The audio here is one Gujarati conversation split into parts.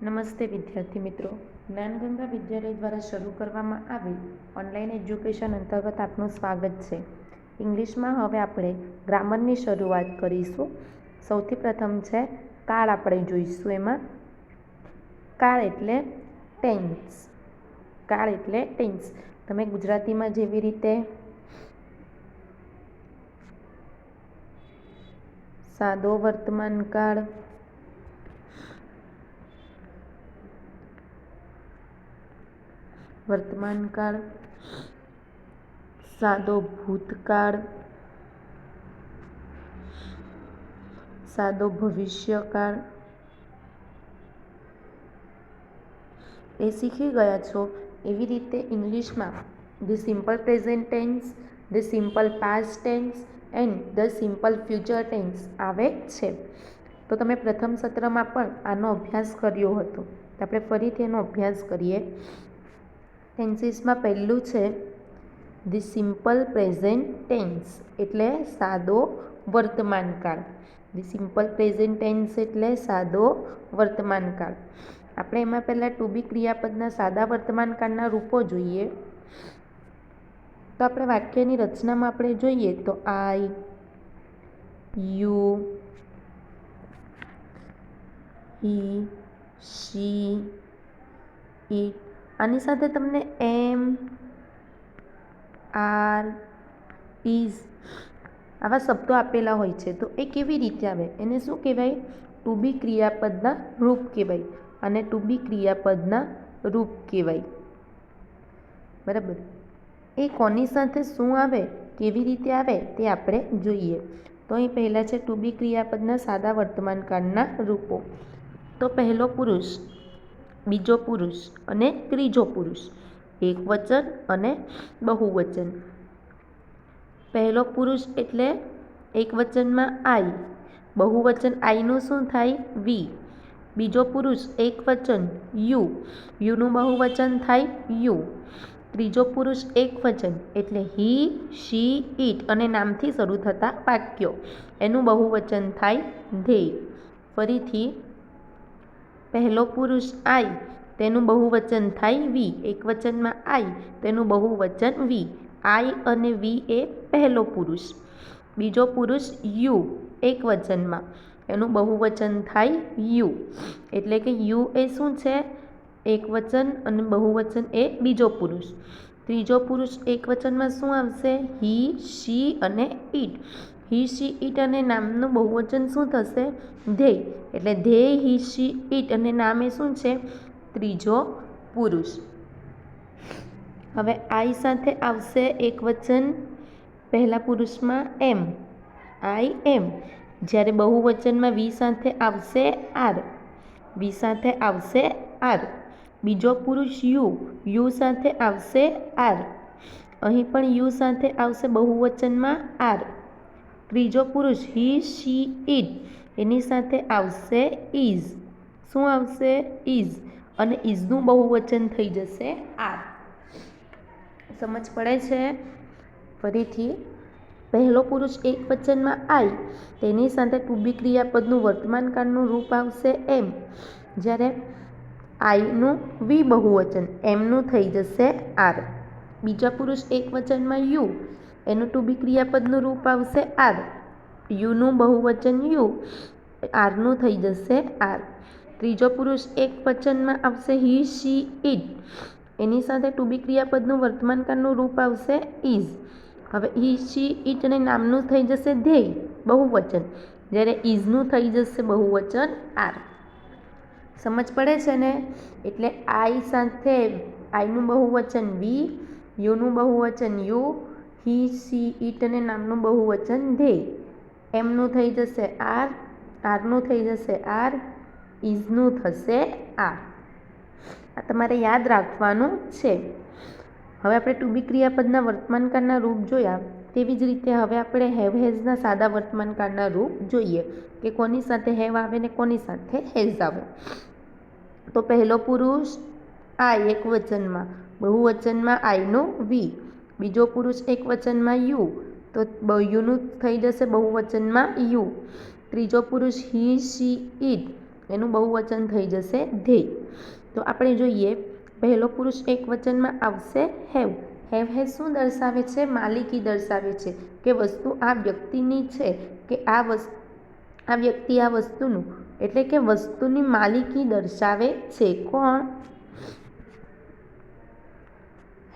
નમસ્તે વિદ્યાર્થી મિત્રો, જ્ઞાનગંગા વિદ્યાલય દ્વારા શરૂ કરવામાં આવેલ ઓનલાઈન એજ્યુકેશન અંતર્ગત આપનું સ્વાગત છે. ઇંગ્લિશમાં હવે આપણે ગ્રામરની શરૂઆત કરીશું. સૌથી પ્રથમ છે કાળ. આપણે જોઈશું એમાં કાળ એટલે ટેન્સ. કાળ એટલે ટેન્સ. તમે ગુજરાતીમાં જેવી રીતે સાદો વર્તમાન કાળ, વર્તમાન કાળ, સાદો ભૂતકાળ, સાદો ભવિષ્યકાળ એ શીખી ગયા છો. એવી રીતે ઇંગ્લિશમાં the simple present tense, the simple past tense and the simple future tense આવે છે. તો તમે પ્રથમ સત્રમાં પણ આનો અભ્યાસ કર્યો હતો. તો આપણે ફરીથી એનો અભ્યાસ કરીએ. ટેન્સીસમાં પહેલું છે ધ સિમ્પલ પ્રેઝન્ટ ટેન્સ એટલે સાદો વર્તમાન કાળ. ધ સિમ્પલ પ્રેઝન્ટ ટેન્સ એટલે સાદો વર્તમાન કાળ. આપણે એમાં પહેલાં ટુ બી ક્રિયાપદના સાદા વર્તમાન કાળના રૂપો જોઈએ. તો આપણે વાક્યની રચનામાં આપણે જોઈએ તો આઈ, યુ, હી, શી, ઇટ. આની સાથે તમને એમ, આર, ઇઝ આવા શબ્દો આપેલા હોય છે. તો એ કેવી રીતે આવે? એને શું કહેવાય? ટુ બી ક્રિયાપદના રૂપ કહેવાય. અને ટુ બી ક્રિયાપદના રૂપ કહેવાય. બરાબર. એ કોની સાથે શું આવે, કેવી રીતે આવે તે આપણે જોઈએ. તો અહીં પહેલાં છે ટુ બી ક્રિયાપદના સાદા વર્તમાન કાળના રૂપો. તો પહેલો પુરુષ, બીજો પુરુષ અને ત્રીજો પુરુષ. એક વચન અને બહુવચન. પહેલો પુરુષ એટલે એક વચનમાં આઈ, બહુવચન આઈનું શું થાય? વી. બીજો પુરુષ એક વચન યુ, યુનું બહુવચન થાય યુ. ત્રીજો પુરુષ એક વચન એટલે હી, શી, ઇટ અને નામથી શરૂ થતા વાક્યો. એનું બહુવચન થાય ધે. ફરીથી પહેલો પુરુષ આઈ, તેનું બહુવચન થાય વી. એક વચનમાં આઈ, તેનું બહુવચન વી. આઈ અને વી એ પહેલો પુરુષ. બીજો પુરુષ યુ, એક વચનમાં, એનું બહુવચન થાય યુ. એટલે કે યુ એ શું છે? એક વચન અને બહુવચન એ બીજો પુરુષ. ત્રીજો પુરુષ એક વચનમાં શું આવશે? હી, શી અને ઇટ. હી, શી, ઇટ અને નામનું બહુવચન શું થશે? ધે. એટલે ધે, હી, શી, ઇટ અને નામ એ શું છે? ત્રીજો પુરુષ. હવે આઈ સાથે આવશે એક વચન પહેલા પુરુષમાં એમ, આઈ એમ. જ્યારે બહુવચનમાં વી સાથે આવશે આર, વી સાથે આવશે આર. બીજો પુરુષ યુ, યુ સાથે આવશે આર. અહીં પણ યુ સાથે આવશે બહુવચનમાં આર. ત્રીજો પુરુષ હી, શી, ઇટ એની સાથે આવશે ઇઝ. શું આવશે? ઇઝ. અને ઇઝનું બહુવચન થઈ જશે આર. સમજ પડે છે? ફરીથી પહેલો પુરુષ એક વચનમાં આઈ, તેની સાથે ટુ બી ક્રિયાપદનું વર્તમાન કાળનું રૂપ આવશે એમ. જ્યારે આઈનું વી બહુવચન, એમનું થઈ જશે આર. બીજા પુરુષ એક વચનમાં યુ, એનું ટુ બી ક્રિયાપદનું રૂપ આવશે આર. યુનું બહુવચન યુ, આરનું થઈ જશે આર. ત્રીજો પુરુષ એક વચનમાં આવશે હી, શી, ઇટ. એની સાથે ટુ બી ક્રિયાપદનું વર્તમાન કાળનું રૂપ આવશે ઇઝ. હવે હી, શી, ઇટ અને નામનું થઈ જશે ધેય, બહુવચન. જ્યારે ઇઝનું થઈ જશે બહુવચન આર. સમજ પડે છે ને? એટલે આઈ સાથે આઈનું બહુવચન વી, યુનું બહુવચન યુ, હી, શી, ઇટ અને નામનું બહુવચન ધે. એમનું થઈ જશે આર, આરનું થઈ જશે આર, ઇઝનું થશે આર. આ તમારે યાદ રાખવાનું છે. હવે આપણે ટુ બી ક્રિયાપદના વર્તમાન કાળના રૂપ જોયા. તેવી જ રીતે હવે આપણે હેવ હેઝના સાદા વર્તમાન કાળના રૂપ જોઈએ કે કોની સાથે હેવ આવે ને કોની સાથે હેઝ આવે. તો પહેલો પુરુષ આઈ એક વચનમાં, બહુવચનમાં આઈનું વી. બીજો પુરુષ એક વચનમાં યુ, તો યુનું થઈ જશે બહુવચનમાં યુ. ત્રીજો પુરુષ હી, શી, ઇટ, એનું બહુવચન થઈ જશે ધેય. તો આપણે જોઈએ, પહેલો પુરુષ એકવચનમાં આવશે હેવ. હેવ શું દર્શાવે છે? માલિકી દર્શાવે છે કે વસ્તુ આ વ્યક્તિની છે, કે આ વ્યક્તિ આ વસ્તુનું, એટલે કે વસ્તુની માલિકી દર્શાવે છે. કોણ?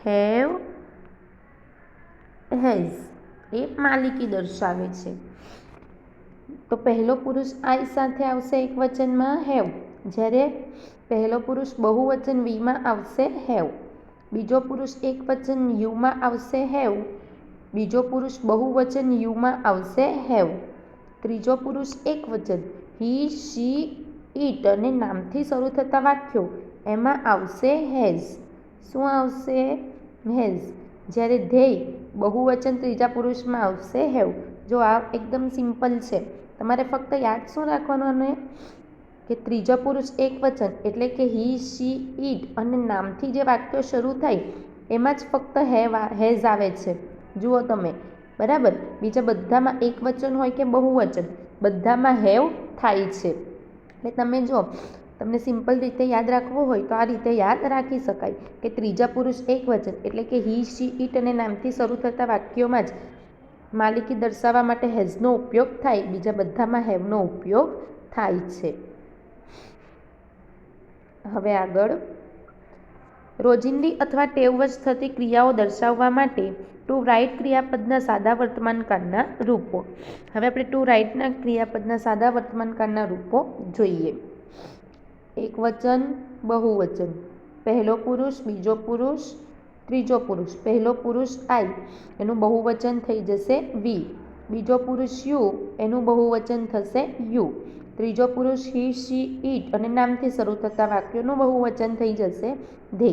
હેવ, હેઝ એ માલિકી દર્શાવે છે. તો પહેલો પુરુષ આઈ સાથે આવશે એકવચનમાં હેવ, જ્યારે પહેલો પુરુષ બહુવચન વીમાં આવશે હેવ. બીજો પુરુષ એકવચન યુમાં આવશે હેવ. બીજો પુરુષ બહુવચન યુમાં આવશે હેવ. ત્રીજો પુરુષ એકવચન હી, શી, ઇટ અને નામથી શરૂ થતા વાક્યો એમાં આવશે હેઝ. શું આવશે? હેઝ. જ્યારે ધેય બહુવચન ત્રીજા પુરુષમાં આવશે હેવ. જો આ એકદમ સિમ્પલ છે. તમારે ફક્ત યાદ શું રાખવાનું અને કે ત્રીજો પુરુષ એકવચન એટલે કે હી, શી, ઇટ અને નામથી જે વાક્યો શરૂ થાય એમાં જ ફક્ત હેઝ આવે છે. જુઓ તમે, બરાબર. બીજા બધામાં એકવચન હોય કે બહુવચન, બધામાં હેવ થાય છે. એટલે તમે જો તમને સિમ્પલ રીતે યાદ રાખવું હોય તો આ રીતે યાદ રાખી શકાય કે ત્રીજા પુરુષ એકવચન એટલે કે હી, શી, ઇટ અને નામથી શરૂ થતા વાક્યોમાં જ માલિકી દર્શાવવા માટે હેઝનો ઉપયોગ થાય, બીજા બધામાં હેવનો ઉપયોગ થાય છે. હવે આગળ, રોજિંદી અથવા ટેવવશ થતી ક્રિયાઓ દર્શાવવા માટે ટુ રાઇટ ક્રિયાપદના સાદા વર્તમાનકાળના રૂપો. હવે આપણે ટુ રાઇટના ક્રિયાપદના સાદા વર્તમાનકાળના રૂપો જોઈએ. એકવચન, બહુવચન, પહેલો પુરુષ, બીજો પુરુષ, ત્રીજો પુરુષ. પહેલો પુરુષ આઈ, એનું બહુવચન થઈ જશે વી. બીજો પુરુષ યુ, એનું બહુવચન થશે યુ. ત્રીજો પુરુષ હી, શી, ઇટ અને નામથી શરૂ થતા વાક્યોનું બહુવચન થઈ જશે ધે.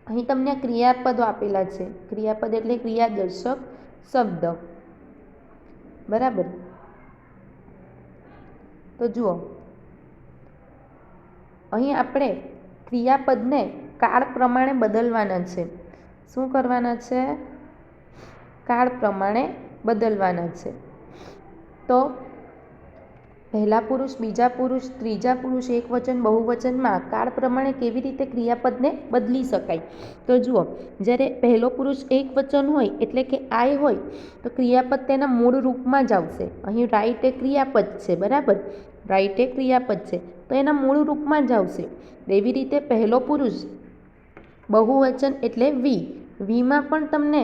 અહીં તમને ક્રિયાપદો આપેલા છે. ક્રિયાપદ એટલે ક્રિયાદર્શક શબ્દ, બરાબર. તો જુઓ, અહીં આપણે ક્રિયાપદને કાળ પ્રમાણે બદલવાના છે. શું કરવાના છે? કાળ પ્રમાણે બદલવાના છે. તો પહેલા પુરુષ, બીજા પુરુષ, ત્રીજા પુરુષ એકવચન, બહુવચનમાં કાળ પ્રમાણે કેવી રીતે ક્રિયાપદને બદલી શકાય? તો જુઓ, જ્યારે પહેલો પુરુષ એકવચન હોય એટલે કે આઈ હોય તો ક્રિયાપદ તેના મૂળ રૂપમાં જ આવશે. અહીં રાઇટ એ ક્રિયાપદ છે, બરાબર. રાઇટ એ ક્રિયાપદ છે તો એના મૂળ રૂપમાં જ આવશે. એવી રીતે પહેલો પુરુષ બહુવચન એટલે વી, વીમાં પણ તમને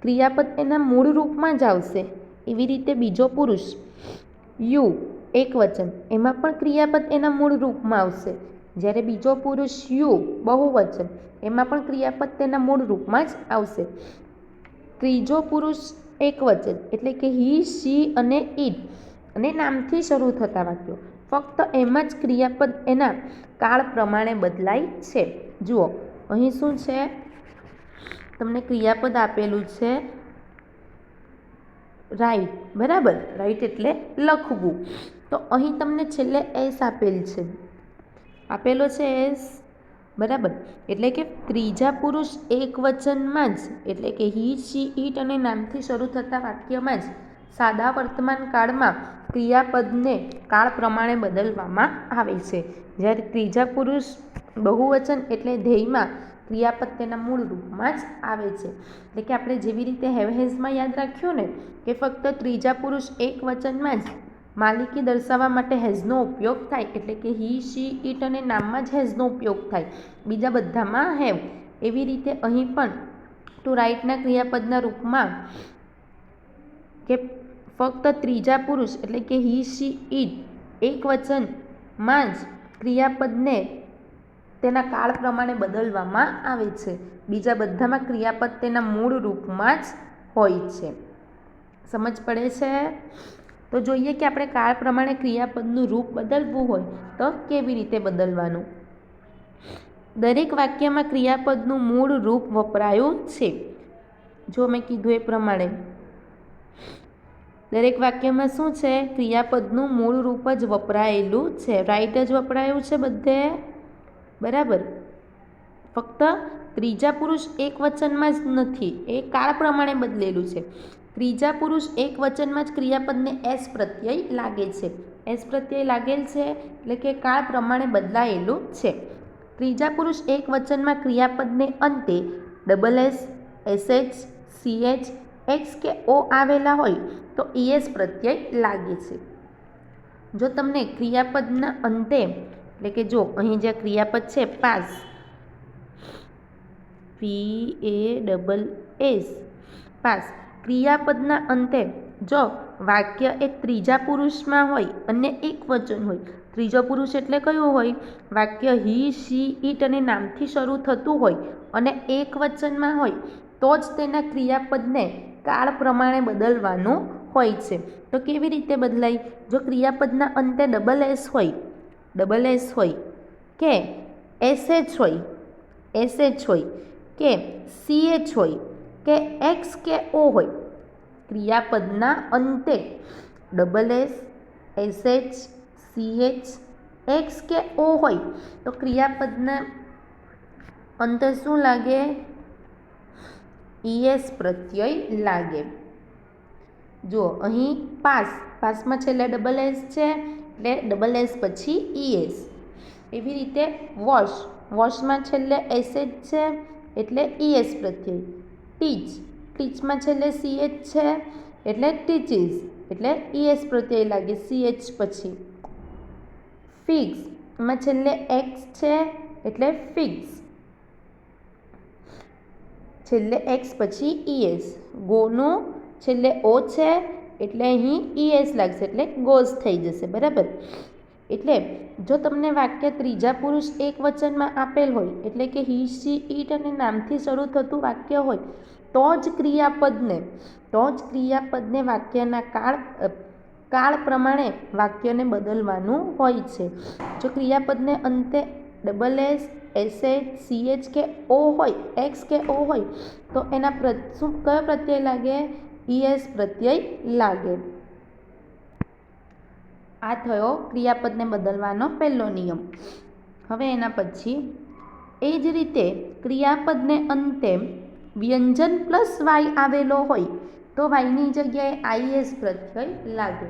ક્રિયાપદ એના મૂળ રૂપમાં જ આવશે. એવી રીતે બીજો પુરુષ યુ એકવચન, એમાં પણ ક્રિયાપદ એના મૂળ રૂપમાં આવશે. જ્યારે બીજો પુરુષ યુ બહુવચન, એમાં પણ ક્રિયાપદ તેના મૂળ રૂપમાં જ આવશે. ત્રીજો પુરુષ એકવચન એટલે કે હી, શી અને ઇટ અને નામથી શરૂ થતા વાક્યો, ફક્ત એમાં જ ક્રિયાપદ એના કાળ પ્રમાણે બદલાય છે. જુઓ, અહીં શું છે? તમને ક્રિયાપદ આપેલું છે રાઇટ, બરાબર. રાઇટ એટલે લખવું. તો અહીં તમને છેલ્લે એસ આપેલ છે, આપેલો છે એસ, બરાબર. એટલે કે ત્રીજા પુરુષ એકવચનમાં જ એટલે કે હી, શી, ઇટ અને નામથી શરૂ થતા વાક્યમાં જ સાદા વર્તમાન કાળમાં ક્રિયાપદને કાળ પ્રમાણે બદલવામાં આવે છે. જ્યારે ત્રીજા પુરુષ બહુવચન એટલે ધ્યેયમાં ક્રિયાપદ તેના મૂળ રૂપમાં જ આવે છે. એટલે કે આપણે જેવી રીતે હેવ હેઝમાં યાદ રાખ્યું ને કે ફક્ત ત્રીજા પુરુષ એકવચનમાં જ માલિકી દર્શાવવા માટે હેઝનો ઉપયોગ થાય, એટલે કે હી, શી, ઇટ અને નામમાં જ હેઝનો ઉપયોગ થાય, બીજા બધામાં હેવ. એવી રીતે અહીં પણ ટુ રાઇટના ક્રિયાપદના રૂપમાં કે ફક્ત ત્રીજા પુરુષ એટલે કે હી, શી, ઇટ એકવચનમાં જ ક્રિયાપદને તેના કાળ પ્રમાણે બદલવામાં આવે છે. બીજા બધામાં ક્રિયાપદ તેના મૂળ રૂપમાં જ હોય છે. સમજ પડે છે? તો જોઈએ કે આપણે કાળ પ્રમાણે ક્રિયાપદનું રૂપ બદલવું હોય તો કેવી રીતે બદલવાનું. દરેક વાક્યમાં ક્રિયાપદનું મૂળ રૂપ વપરાયું છે. જો મેં કીધું એ પ્રમાણે દરેક વાક્યમાં શું છે? ક્રિયાપદનું મૂળ રૂપ જ વપરાયેલું છે. રાઇટ જ વપરાયું છે બધે, બરાબર. ફક્ત ત્રીજા પુરુષ એકવચનમાં જ નથી, એ કાળ પ્રમાણે બદલેલું છે. ત્રીજા પુરુષ એકવચનમાં જ ક્રિયાપદને એસ પ્રત્યય લાગે છે. એસ પ્રત્યય લાગેલ છે એટલે કે કાળ પ્રમાણે બદલાયેલું છે. ત્રીજા પુરુષ એક વચનમાં ક્રિયાપદને અંતે double S, SH, CH, x કે ઓ આવેલા હોય તો ઈએસ પ્રત્યય લાગે છે. જો તમને ક્રિયાપદના અંતે એટલે કે જો અહીં જે ક્રિયાપદ છે પાસ, PASS, પાસ, ક્રિયાપદના અંતે જો વાક્ય એ ત્રીજા પુરુષમાં હોય અને એક વચન હોય, ત્રીજો પુરુષ એટલે કયું હોય? વાક્ય હી, શી, ઇટ અને નામથી શરૂ થતું હોય અને એક વચનમાં હોય તો જ તેના ક્રિયાપદને કાળ પ્રમાણે બદલવાનું હોય છે. તો કેવી રીતે બદલાય? જો ક્રિયાપદના અંતે ડબલ એસ હોય કે એસએચ હોય કે સીએચ હોય કે એક્સ કે ઓ હોય, ક્રિયાપદના અંતે double S, SH, CH, x કે ઓ હોય તો ક્રિયાપદના અંતે શું લાગે? ઈએસ પ્રત્યય લાગે. જુઓ અહીં પાસમાં છેલ્લે ડબલ એસ છે એટલે ડબલ એસ પછી ઈએસ. એવી રીતે વોશમાં છેલ્લે એસએચ છે એટલે ઈએસ પ્રત્યય. ટીચમાં છેલ્લે સીએચ છે એટલે ટીચીસ એટલે ઈએસ પ્રત્યય લાગે સીએચ પછી. ફિક્સમાં છેલ્લે એક્સ છે એટલે ફિક્સ, છેલ્લે એક્સ પછી ઈએસ. ગોનું છેલ્લે ઓ છે એટલે અહીં ઈએસ લાગશે એટલે ગોઝ થઈ જશે. બરાબર. એટલે જો તમને વાક્ય ત્રીજા પુરુષ એક વચનમાં આપેલ હોય એટલે કે હી, શી, ઇટ અને નામથી શરૂ થતું વાક્ય હોય તો જ ક્રિયાપદને વાક્યના કાળ પ્રમાણે વાક્યને બદલવાનું હોય છે. જો ક્રિયાપદને અંતે ડબલ એસ, એસએચ, સીએચ કે ઓ હોય, એક્સ કે ઓ હોય તો એના કયો પ્રત્યય લાગે? ઈએસ પ્રત્યય લાગે. આ થયો ક્રિયાપદને બદલવાનો પહેલો નિયમ. હવે એના પછી એ જ રીતે ક્રિયાપદને અંતે વ્યંજન પ્લસ વાય આવેલો હોય તો વાયની જગ્યાએ આઈએસ પ્રત્યય લાગે.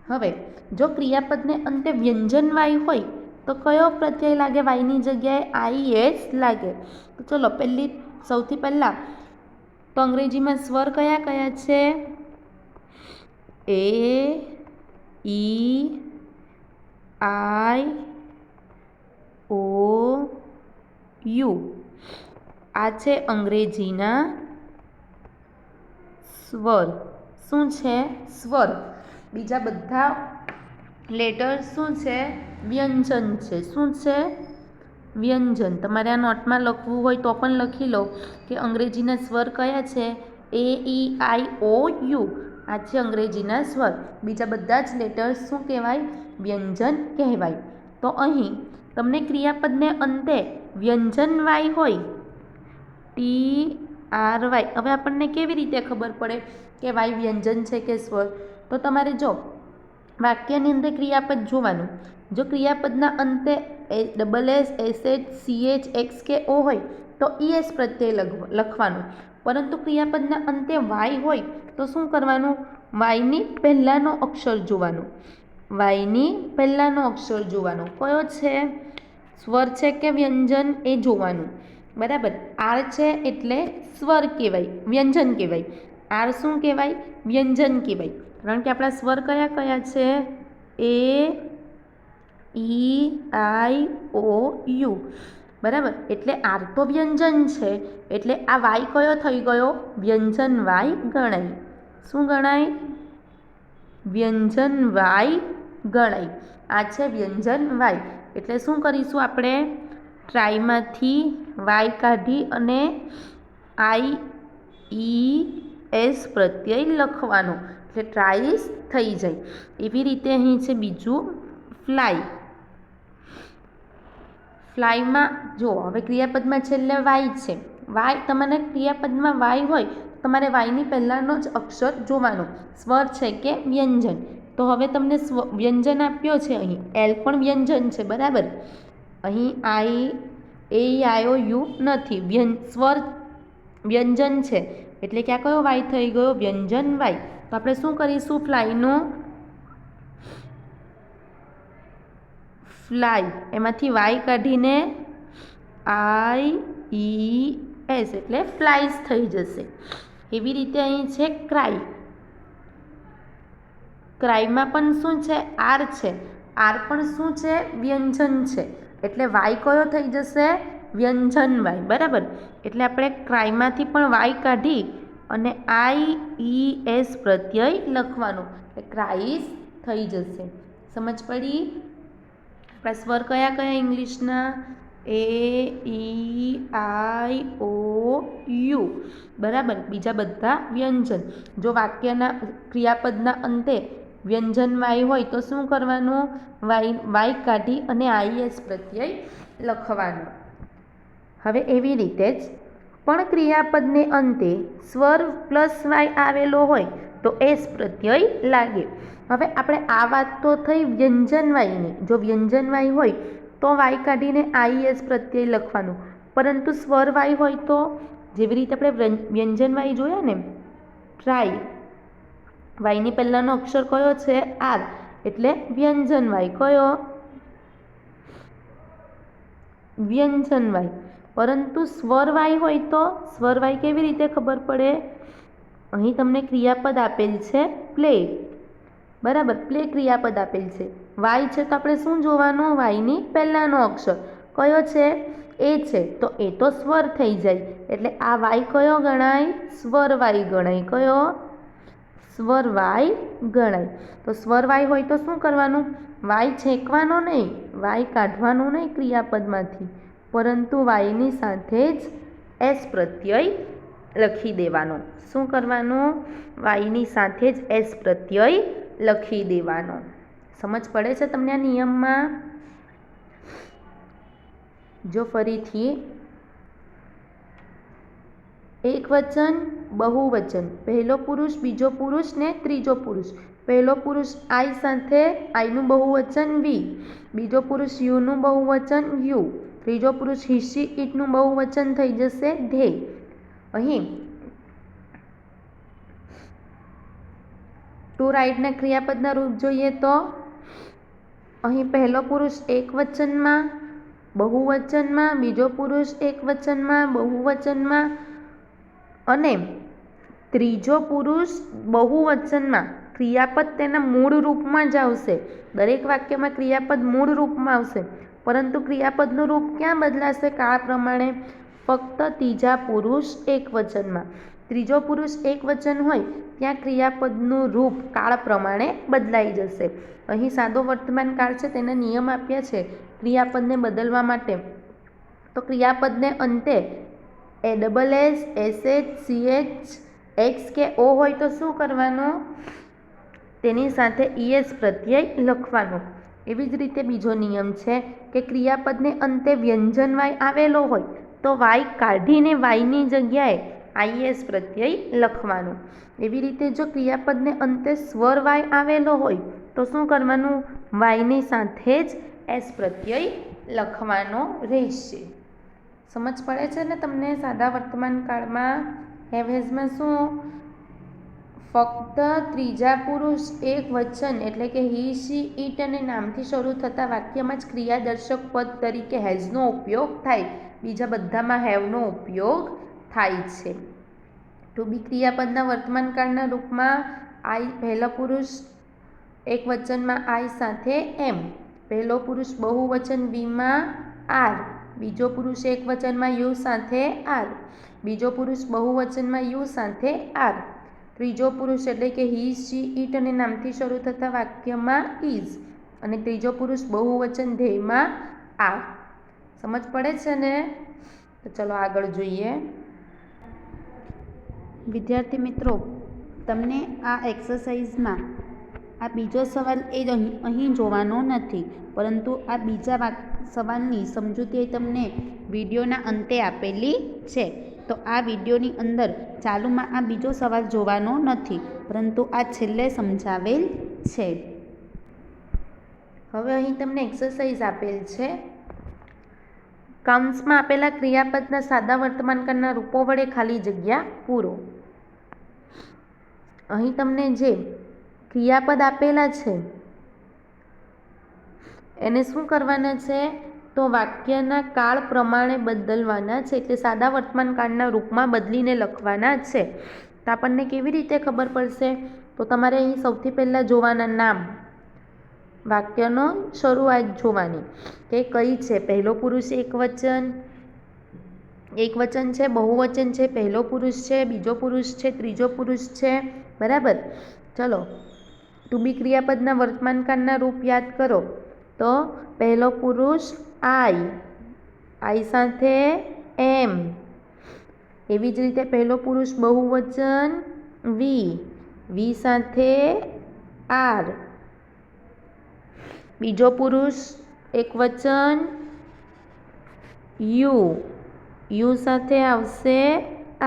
હવે જો ક્રિયાપદને અંતે વ્યંજન વાય હોય તો કયો પ્રત્યય લાગે? વાયની જગ્યાએ આઈએસ લાગે. તો ચલો સૌથી પહેલાં તો અંગ્રેજીમાં સ્વર કયા કયા છે? એ, ઈ, આઈ, ઓ, યુ. આ છે અંગ્રેજીના સ્વર. શું છે? સ્વર. બીજા બધા લેટર્સ શું છે? વ્યંજન છે. શું છે? વ્યંજન. તમારે આ નોટમાં લખવું હોય તો પણ લખી લો કે અંગ્રેજીના સ્વર કયા છે? એ, ઈ, આઈ, ઓ, યુ. આ છે અંગ્રેજીના સ્વર. બીજા બધા જ લેટર્સ શું કહેવાય? વ્યંજન કહેવાય. તો અહીં તમને ક્રિયાપદને અંતે વ્યંજન વાય હોય, TRY. હવે આપણને કેવી રીતે ખબર પડે કે વાય વ્યંજન છે કે સ્વર? તો તમારે જો વાક્યની અંદર ક્રિયાપદ જોવાનું. જો ક્રિયાપદના અંતે double S, SH, CH, x કે ઓ હોય તો ઈએસ પ્રત્યય લખવાનું. પરંતુ ક્રિયાપદના અંતે વાય હોય તો શું કરવાનું? વાયની પહેલાંનો અક્ષર જોવાનો. કયો છે? સ્વર છે કે વ્યંજન એ જોવાનું. બરાબર. આર છે એટલે સ્વર કહેવાય, વ્યંજન કહેવાય. આર શું કહેવાય? વ્યંજન કહેવાય. કારણ કે આપણા સ્વર કયા કયા છે? એ, ઈ, આઈ, ઓ, યુ. બરાબર. એટલે આર તો વ્યંજન છે એટલે આ વાય કયો થઈ ગયો? વ્યંજન વાય ગણાય. શું ગણાય? વ્યંજન વાય ગણાય. આ છે વ્યંજન વાય. એટલે શું કરીશું આપણે? ટ્રાયમાંથી વાય કાઢી અને IES પ્રત્યય લખવાનો એટલે ટ્રાઇસ થઈ જાય. એવી રીતે અહીં છે બીજું ફ્લાયમાં જો હવે ક્રિયાપદમાં છેલ્લે વાય છે. વાય તમારે ક્રિયાપદમાં વાય હોય તમારે વાયની પહેલાંનો જ અક્ષર જોવાનો. સ્વર છે કે વ્યંજન? તો હવે તમને વ્યંજન આપ્યો છે. અહીં એલ પણ વ્યંજન છે. બરાબર. અહીં AEIO U નથી, સ્વર વ્યંજન છે એટલે કે આ કયો વાય થઈ ગયો? વ્યંજન વાય. તો આપણે શું કરીશું? ફ્લાયનો ફ્લાય, એમાંથી વાય કાઢીને IES એટલે ફ્લાઇઝ થઈ જશે. એવી રીતે અહીં છે ક્રાય. ક્રાયમાં પણ શું છે? આર છે. આર પણ શું છે? વ્યંજન છે. એટલે વાય કયો થઈ જશે? વ્યંજન વાય. બરાબર. એટલે આપણે ક્રાયમાંથી પણ વાય કાઢી અને IES પ્રત્યય લખવાનું, એટલે ક્રાઇસ થઈ જશે. સમજ પડી? આપણા સ્વર કયા કયા ઇંગ્લિશના? AEIOU. બરાબર. બીજા બધા વ્યંજન. જો વાક્યના ક્રિયાપદના અંતે વ્યંજન વાય હોય તો શું કરવાનું? વાય કાઢી અને IES પ્રત્યય લખવાનું. હવે એવી રીતે જ પણ ક્રિયાપદને અંતે સ્વર પ્લસ વાય આવેલો હોય તો એસ પ્રત્યય લાગે. હવે આપણે આ વાત તો થઈ વ્યંજન વાયની. જો વ્યંજન વાય હોય તો વાય કાઢીને IES પ્રત્યય લખવાનું. પરંતુ સ્વર વાય હોય તો જેવી રીતે આપણે વ્યંજન વાય જોયા ને, ટ્રાય, વાયની પહેલાંનો અક્ષર કયો છે? આર, એટલે વ્યંજન વાય. કયો? વ્યંજન વાય. પરંતુ સ્વર વાય હોય તો સ્વર વાય કેવી રીતે ખબર પડે? અહીં તમને ક્રિયાપદ આપેલ છે પ્લે. બરાબર. પ્લે ક્રિયાપદ આપેલ છે. વાય છે તો આપણે શું જોવાનું? વાયની પહેલાંનો અક્ષર કયો છે? એ છે. તો એ તો સ્વર થઈ જાય. એટલે આ વાય કયો ગણાય? સ્વર વાય ગણાય. કયો? સ્વર વાય ગણાય. તો સ્વર વાય હોય તો શું કરવાનું? વાય છેકવાનો નહીં, વાય કાઢવાનો નહીં ક્રિયાપદમાંથી, પરંતુ વાયની સાથે જ એસ પ્રત્યય લખી દેવાનો. શું કરવાનું? વાયની સાથે જ એસ પ્રત્યય લખી દેવાનો. સમજ પડે છે તમને આ નિયમમાં? જો ફરીથી એકવચન, બહુવચન, પહેલો પુરુષ, બીજો પુરુષ ને ત્રીજો પુરુષ. પહેલો પુરુષ આઈ સાથે આઈનું બહુવચન વી, બીજો પુરુષ યુનું બહુવચન યુ, ત્રીજો પુરુષ હી શી ઇટનું બહુવચન થઈ જશે ધે. અહીં ટુ રાઇટના ક્રિયાપદના રૂપ જોઈએ તો અહીં પહેલો પુરુષ એકવચનમાં, બહુવચનમાં, બીજો પુરુષ એકવચનમાં, બહુવચનમાં અને ત્રીજો પુરુષ બહુવચનમાં. ક્રિયાપદ તેના મૂળ રૂપમાં જ આવશે. દરેક વાક્યમાં ક્રિયાપદ મૂળ રૂપમાં આવશે, પરંતુ ક્રિયાપદનું રૂપ ક્યાં બદલાશે કાળ પ્રમાણે? ફક્ત ત્રીજા પુરુષ એકવચનમાં. ત્રીજો પુરુષ એકવચન હોય ત્યાં ક્રિયાપદનું રૂપ કાળ પ્રમાણે બદલાઈ જશે. અહીં સાદો વર્તમાન કાળ છે, તેના નિયમ આપ્યા છે ક્રિયાપદને બદલવા માટે. તો ક્રિયાપદને અંતે ASS, SH, CH, X કે O હોય તો શું કરવાનું? તેની સાથે ES પ્રત્યય લખવાનું. એવી જ રીતે બીજો નિયમ છે કે ક્રિયાપદને અંતે વ્યંજન વાય આવેલો હોય તો વાય કાઢીને વાયની જગ્યાએ IES પ્રત્યય લખવાનું. એવી રીતે જો ક્રિયાપદને અંતે સ્વર વાય આવેલો હોય તો શું કરવાનું? વાયની સાથે જ એસ પ્રત્યય લખવાનો રહેશે. સમજ પડે છે ને તમને? સાદા વર્તમાન કાળમાં હેવ હેઝમાં શું? ફક્ત ત્રીજા પુરુષ એક વચન એટલે કે હી શી ઇટ અને નામથી શરૂ થતા વાક્યમાં જ ક્રિયાદર્શક પદ તરીકે હેઝનો ઉપયોગ થાય. બીજા બધામાં હેવનો ઉપયોગ થાય છે. ટુ બી ક્રિયાપદના વર્તમાન કાળના રૂપમાં આઈ પહેલો પુરુષ એક વચનમાં આઈ સાથે એમ, પહેલો પુરુષ બહુવચન વીમાં આર, બીજો પુરુષ એક વચનમાં યુ સાથે આર, બીજો પુરુષ બહુવચનમાં યુ સાથે આર, ત્રીજો પુરુષ એટલે કે હી શી ઇટ અને નામથી શરૂ થતા વાક્યમાં ઇઝ, અને ત્રીજો પુરુષ બહુવચન ધેયમાં આર. સમજ પડે છે ને? તો ચલો આગળ જોઈએ. વિદ્યાર્થી મિત્રો, તમને આ એક્સરસાઇઝમાં આ બીજો સવાલ એ જ અહીં જોવાનો નથી, પરંતુ આ બીજા સવાલની સમજૂતી તમને વિડીયોના અંતે આપેલી છે. તો આ વિડીયોની અંદર ચાલુમાં આ બીજો સવાલ જોવાનો નથી, પરંતુ આ છેલ્લે સમજાવેલ છે. હવે અહીં તમને એક્સરસાઇઝ આપેલ છે. કૌંસમાં આપેલા ક્રિયાપદના સાદા વર્તમાનકાળના રૂપો વડે ખાલી જગ્યા પૂરો. અહીં તમને જે ક્રિયાપદ આપેલા છે એને શું કરવાના છે? તો વાક્યના કાળ પ્રમાણે બદલવાના છે, એટલે સાદા વર્તમાન કાળના રૂપમાં બદલીને લખવાના છે. તો આપણને કેવી રીતે ખબર પડશે? તો તમારે અહીં સૌથી પહેલાં જોવાના નામ, વાક્યનો શરૂઆત જોવાની કે કઈ છે. પહેલો પુરુષ એકવચન છે, બહુવચન છે, પહેલો પુરુષ છે, બીજો પુરુષ છે, ત્રીજો પુરુષ છે. બરાબર. ચલો, ટુ બી ક્રિયાપદના વર્તમાન કાળના રૂપ યાદ કરો. તો પહેલો પુરુષ આઈ સાથે એમ. એવી જ રીતે પહેલો પુરુષ બહુવચન વી સાથે આર. બીજો પુરુષ એકવચન યુ સાથે આવશે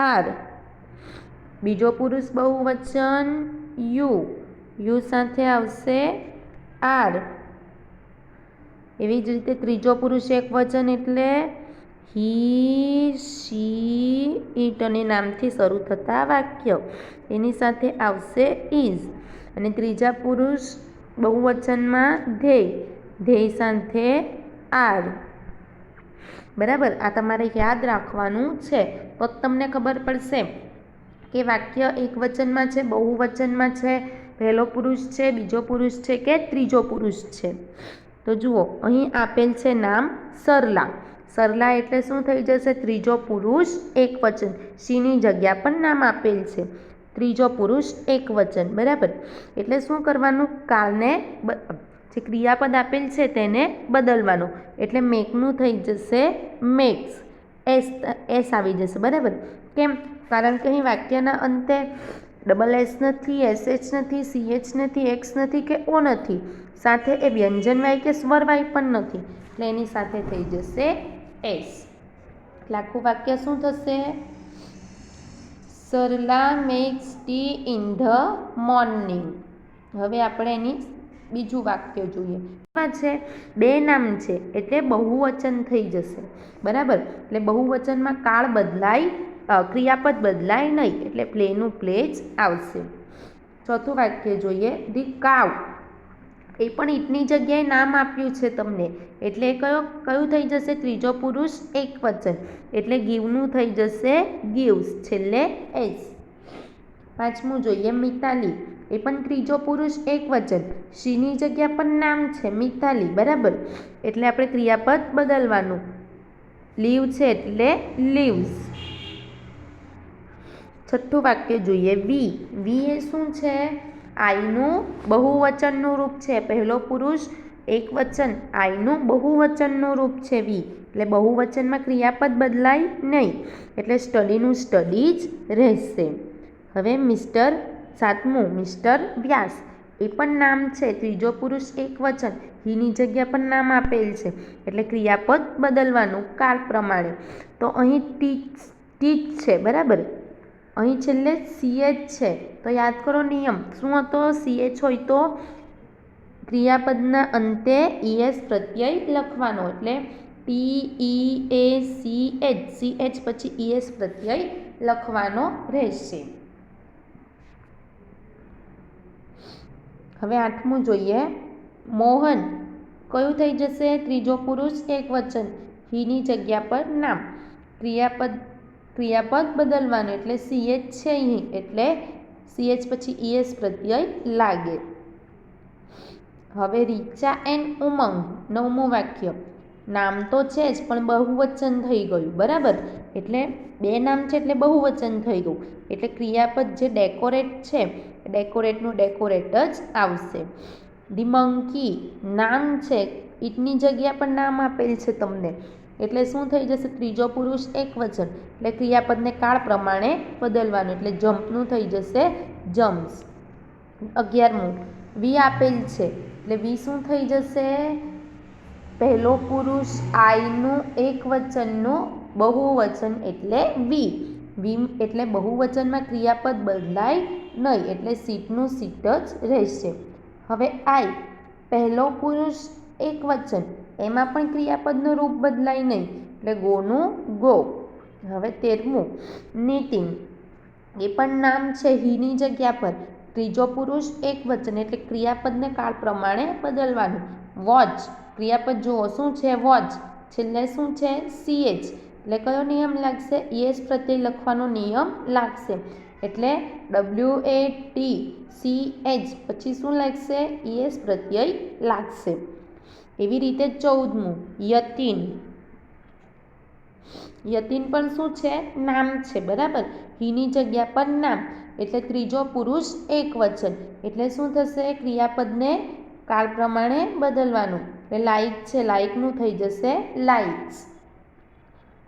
આર. બીજો પુરુષ બહુવચન યુ સાથે આવશે આર. એવી જ રીતે ત્રીજો પુરુષ એકવચન એટલે હી, શી, ઇટ અને નામથી શરૂ થતા વાક્ય, એની સાથે આવશે ઇઝ. અને ત્રીજા પુરુષ બહુવચનમાં ધ્યેય સાથે આર. બરાબર. આ તમારે યાદ રાખવાનું છે, તો તમને ખબર પડશે કે વાક્ય એકવચનમાં છે, બહુવચનમાં છે, પહેલો પુરુષ છે, બીજો પુરુષ છે કે ત્રીજો પુરુષ છે. તો જુઓ, અહીં આપેલ છે નામ સરલા. સરલા એટલે શું થઈ જશે? ત્રીજો પુરુષ એકવચન. શીની જગ્યા પર નામ આપેલ છે, ત્રીજો પુરુષ એકવચન. બરાબર. એટલે શું કરવાનું? કાળને જે ક્રિયાપદ આપેલ છે તેને બદલવાનું. એટલે મેકનું થઈ જશે મેક્સ. એસ આવી જશે. બરાબર. કેમ? કારણ કે અહીં વાક્યના અંતે ડબલ એસ નથી, એસએચ નથી, સીએચ નથી, એક્સ નથી કે ઓ નથી. સાથે એ વ્યંજનવાય કે સ્વરવાય પણ નથી, એટલે એની સાથે થઈ જશે એસ. એટલે આખું વાક્ય શું થશે? Sarla makes tea in the morning. હવે આપણે એની બીજું વાક્ય જોઈએ. છે બે નામ છે એટલે બહુવચન થઈ જશે. બરાબર. એટલે બહુવચનમાં કાળ બદલાય, ક્રિયાપદ બદલાય નહીં, એટલે પ્લેનું પ્લે જ આવશે. ચોથું વાક્ય જોઈએ. ધી કાવ. એ પણ ઈટની જગ્યાએ નામ આપ્યું છે તમને, એટલે કયું થઈ જશે? ત્રીજો પુરુષ એકવચન, એટલે ગીવનું થઈ જશે ગીવ્સ, છેલ્લે એસ. પાંચમું જોઈએ. મિતાલી. એ પણ ત્રીજો પુરુષ એકવચન, શીની જગ્યા પર નામ છે મિતાલી. બરાબર. એટલે આપણે ક્રિયાપદ બદલવાનું. લીવ છે એટલે લીવ્સ. છઠ્ઠું વાક્ય જોઈએ. વી એ શું છે? આઈનું બહુવચનનું રૂપ છે. પહેલો પુરુષ એકવચન, આઈનું બહુવચનનું રૂપ છે વી. એટલે બહુવચનમાં ક્રિયાપદ બદલાય નહીં, એટલે સ્ટડીનું સ્ટડી જ રહેશે. હવે સાતમું મિસ્ટર વ્યાસ. એ પણ નામ છે, ત્રીજો પુરુષ એકવચન, હીની જગ્યા પર નામ આપેલ છે, એટલે ક્રિયાપદ બદલવાનું કાળ પ્રમાણે. તો અહીં ટીચ છે. બરાબર. અહીં છેલ્લે સીએચ છે, તો યાદ કરો નિયમ શું હતો? સીએચ હોય તો ક્રિયાપદના અંતે ઈએસ પ્રત્યય લખવાનો, એટલે TEACH પછી ઈએસ પ્રત્યય લખવાનો રહેશે. હવે આઠમું જોઈએ. મોહન. કયું થઈ જશે? ત્રીજો પુરુષ એકવચન, હીની જગ્યા પર નામ, ક્રિયાપદ બદલવાનું, એટલે સીએચ છે અહીં, એટલે સીએચ પછી ઈએસ પ્રત્યય લાગે. હવે રીચા એન્ડ ઉમંગ. નવમું વાક્ય. નામ તો છે જ પણ બહુવચન થઈ ગયું. બરાબર. એટલે બે નામ છે એટલે બહુવચન થઈ ગયું, એટલે ક્રિયાપદ જે ડેકોરેટ છે, ડેકોરેટનું ડેકોરેટ જ આવશે. The monkey. નામ છે, ઈટની જગ્યા પર નામ આપેલ છે તમને, એટલે શું થઈ જશે? ત્રીજો પુરુષ એકવચન, એટલે ક્રિયાપદને કાળ પ્રમાણે બદલવાનું, એટલે જમ્પનું થઈ જશે જમ્પ્સ. 11મું. વી આપેલ છે, એટલે વી શું થઈ જશે? પહેલો પુરુષ આઈનું એકવચનનું બહુવચન એટલે વી. એટલે બહુવચનમાં ક્રિયાપદ બદલાય નહીં, એટલે સીટનું સીટ જ રહેશે. હવે આઈ પહેલો પુરુષ એકવચન, એમાં પણ ક્રિયાપદનું રૂપ બદલાય નહીં, એટલે ગોનું ગો. હવે 13મું. નીતિન. એ પણ નામ છે, હીની જગ્યા પર ત્રીજો પુરુષ એકવચન, એટલે ક્રિયાપદને કાળ પ્રમાણે બદલવાનું. વોચ. ક્રિયાપદ જુઓ શું છે વોચ, છેલ્લે શું છે CH, એટલે કયો નિયમ લાગશે ES પ્રત્યય લખવાનો નિયમ લાગશે, એટલે WATCH પછી શું લાગશે ES પ્રત્યય લાગશે। એવી રીતે 14મું યતિન, યતિન પણ શું છે નામ છે બરાબર, હીની જગ્યા પર નામ એટલે ત્રીજો પુરુષ એકવચન, એટલે શું થશે ક્રિયાપદને કાળ પ્રમાણે બદલવાનું, એટલે લાઈક છે લાઈકનું થઈ જશે લાઇક્સ।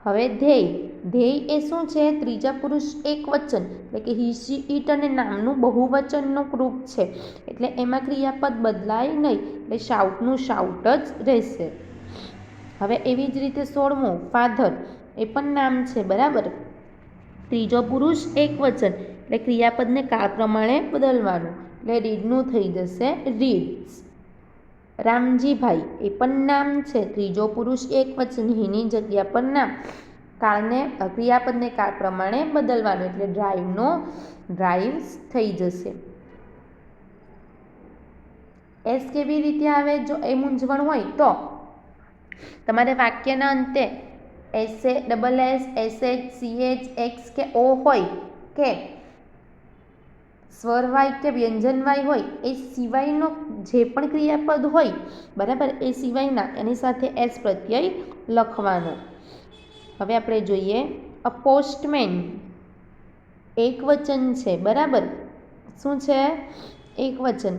હવે ધ્યેય, ધ્યેય એ શું છે ત્રીજા પુરુષ એકવચન, એટલે કે હી શી ઇટ અને નામનું બહુવચનનું રૂપ છે, એટલે એમાં ક્રિયાપદ બદલાય નહીં, એટલે શાઉટનું શાઉટ જ રહેશે। હવે એવી જ રીતે 16મું ફાધર, એ પણ નામ છે બરાબર, ત્રીજો પુરુષ એકવચન એટલે ક્રિયાપદને કાળ પ્રમાણે બદલવાનું, એટલે રીડનું થઈ જશે રીડ્સ। રામજીભાઈ એ પણ નામ છે, ત્રીજો પુરુષ એકવચન, હીની જગ્યા પર નામ, કાળને ક્રિયાપદને કાળ પ્રમાણે બદલવાનું, એટલે ડ્રાઈવનો ડ્રાઇવ્સ થઈ જશે। એસ કેવી રીતે આવે, જો એ મૂંઝવણ હોય તો તમારે વાક્યના અંતે SSS, CH, X કે O હોય કે સ્વરવાય કે વ્યંજનવાય હોય એ સિવાયનો જે પણ ક્રિયાપદ હોય બરાબર, એ સિવાયના એની સાથે S પ્રત્યય લખવાનો। હવે આપણે જોઈએ અ પોસ્ટમેન, એકવચન છે બરાબર, શું છે એકવચન,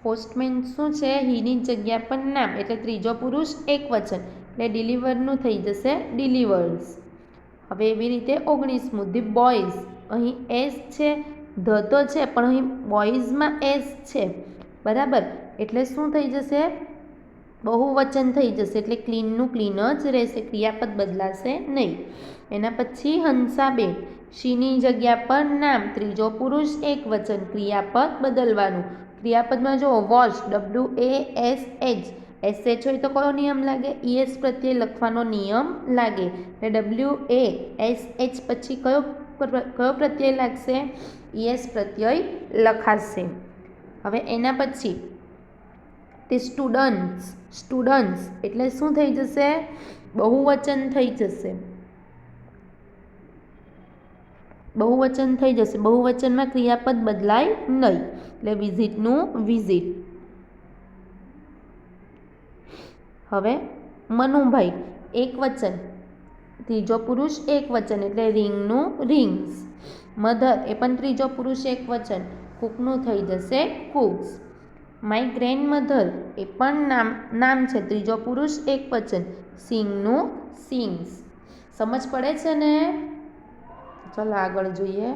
પોસ્ટમેન શું છે હીની જગ્યા પર નામ એટલે ત્રીજો પુરુષ એકવચન, એટલે ડિલિવરનું થઈ જશે ડિલિવર્સ। હવે એવી રીતે 19મું ધી બોયઝ, અહીં S છે, ધ તો છે પણ અહીં બોયઝમાં S છે બરાબર, એટલે શું થઈ જશે બહુવચન થઈ જશે, એટલે ક્લીનનું ક્લીન જ રહેશે, ક્રિયાપદ બદલાશે નહીં। એના પછી હંસાબેન, શીની જગ્યા પર નામ, ત્રીજો પુરુષ એકવચન, ક્રિયાપદ બદલવાનું, ક્રિયાપદમાં જો વોચ WASH, SH હોય તો કયો નિયમ લાગે ES પ્રત્યય લખવાનો નિયમ લાગે, એટલે WASH પછી કયો પ્રત્યય લાગશે ES પ્રત્યય લખાશે। હવે એના પછી તે સ્ટુડન્ટ્સ, સ્ટુડન્ટ્સ એટલે શું થઈ જશે બહુવચન થઈ જશે, બહુવચન થઈ જશે, બહુવચનમાં ક્રિયાપદ બદલાય નહીં, એટલે વિઝિટનું વિઝિટ। હવે મનુભાઈ એકવચન, ત્રીજો પુરુષ એકવચન એટલે રિંગનું રિંગ્સ, મધર એ પણ ત્રીજો પુરુષ એકવચન, કુકનું થઈ જશે કુક્સ। માય ગ્રેન્ડમધર એ પણ નામ છે, ત્રીજો પુરુષ એકવચન, સિંગનું સિંગ્સ। સમજ પડે છે ને? ચાલો આગળ જોઈએ।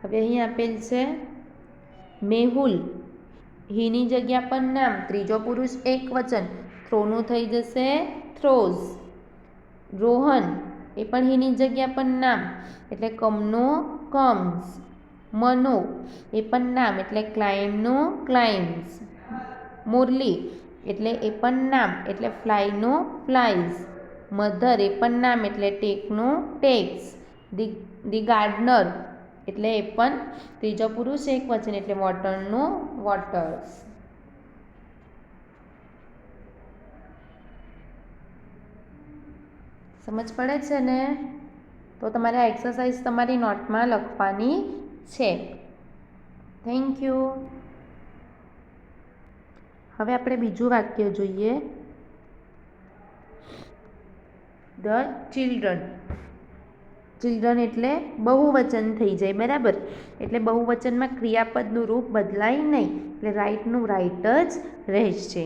હવે અહીં આપેલ છે મેહુલ, હીની જગ્યા પર નામ, ત્રીજો પુરુષ એકવચન, થ્રોનું થઈ જશે થ્રોઝ। રોહન એ પણ હીની જગ્યા પર નામ એટલે કમનું કમ્સ। મનુ એ પણ નામ એટલે ક્લાઇમનું ક્લાઇમ્સ। મુરલી એટલે એ પણ નામ એટલે ફ્લાયનું ફ્લાઇઝ। મધર એ પણ નામ એટલે ટેકનું ટેક્સ। ધી ગાર્ડનર એટલે એ પણ ત્રીજો પુરુષ એકવચન એટલે વોટરનું વોટર્સ। સમજ પડે છે ને? તો તમારે આ એક્સરસાઇઝ તમારી નોટમાં લખવાની છે। Thank you. હવે આપણે બીજું વાક્ય જોઈએ ધ ચિલ્ડ્રન, ચિલ્ડ્રન એટલે બહુવચન થઈ જાય બરાબર, એટલે બહુવચનમાં ક્રિયાપદનું રૂપ બદલાય નહીં, એટલે રાઇટનું રાઇટ જ રહેશે।